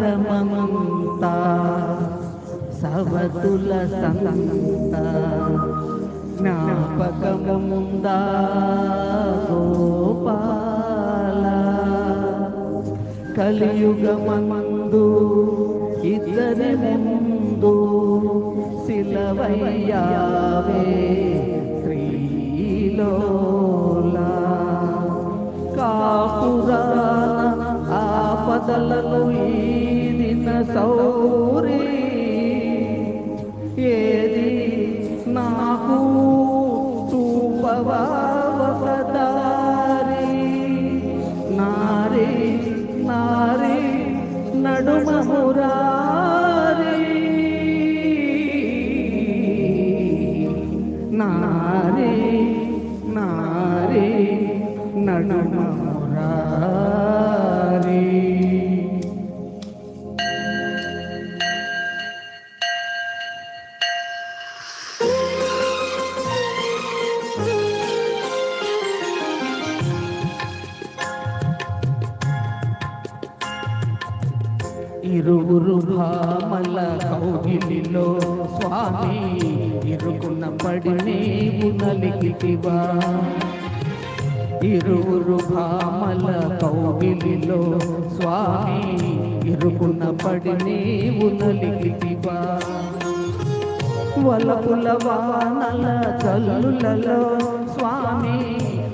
ద్వాపరమంతా సవతుల సంత జ్ఞాపకముందా గోపాల కలియుగమందు ఇద్దరి ముందు సిలవయ్యావే శ్రీలోలా కాపురాన ఆపదలను ఈదిన సౌరీ ఏది నాకు చూపవా ఒక దారి నారి నారి నడుమ మురారి నారి నారి నడుమ మురారి. ఇరువురు భామల కౌగిలిలో స్వామి ఇరుకున్న పడి నీవు నలిగితివా. ఇరువురు భామల కౌగిలిలో స్వామి ఇరుకున్న పడి నీవు నలిగితివా. వలపుల వానల చల్లులలో స్వామి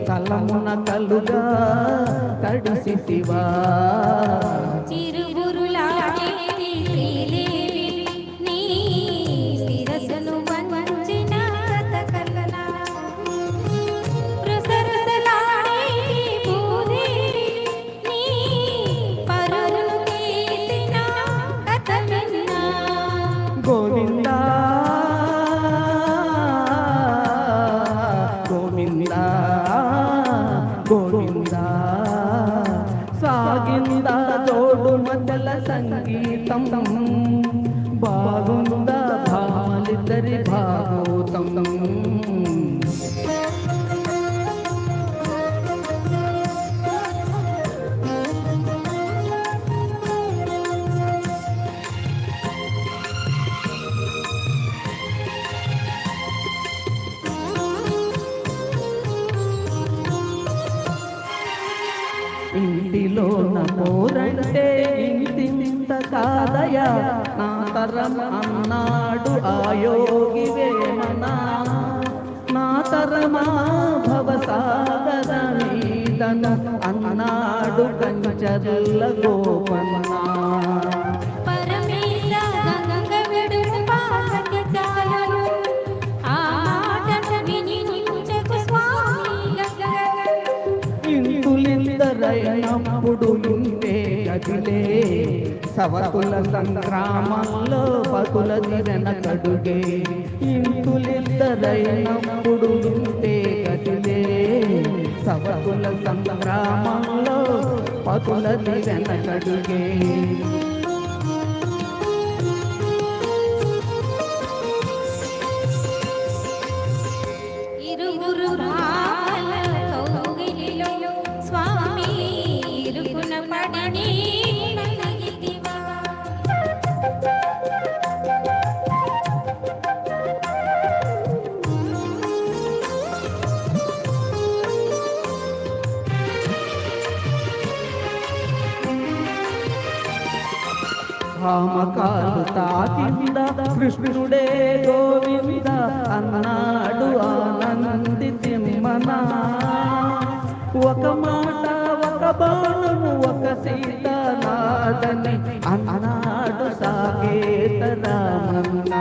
తలమున కలుగా తడిసితివా. గోవింద గోవింద గోవింద సాగింద జోడు మధ్యల సంగీతం బాగుంద భామలిద్దరి భాగోతం. ఇంటిలో నమోరంటే ఇంటింత కాదయ నా తరం అన్నాడు ఆయోగి వేమనా. నా తరమా భవసాగర నీదన అన్నాడు కంచర్ల గోపన్నా. ఇంతులిద్దరైనప్పుడు ఇంతే గదిలే సవతుల సంగ్రామంలో పతులది వెనకడుగే. ఇంతులిద్దరైనప్పుడు ఇంతే గదిలే సవతుల సంగ్రామంలో పతులది వెనకడుగే. భామకాలు తాకింద కృష్ణుడే గోవింద అన్నాడు ఆనంది తిమ్మన. ఒక మాట ఒక బాణము ఒక సీత నాదని అన్నాడు సాకేత రామన్న.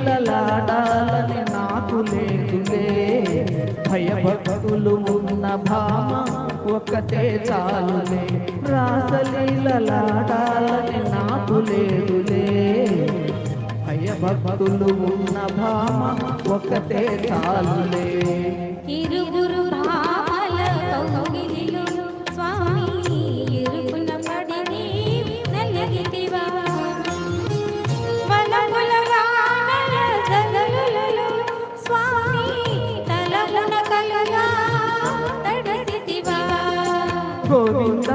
రాసలీలలాడాలని నాకు లేదులే భయభక్తులు ఉన్న భామ ఒక్కటే చాలులే. రాసలీలలాడాలని నాకు లేదులే భయభక్తులు ఉన్న భామ ఒక్కటే చాలులే. ఇరువురు భామల కౌగిలిలో స్వామి ఇరుకున పడి నలిగితివా. Govinda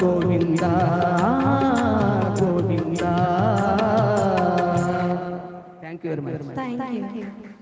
Govinda Govinda. Thank you very much. Thank you.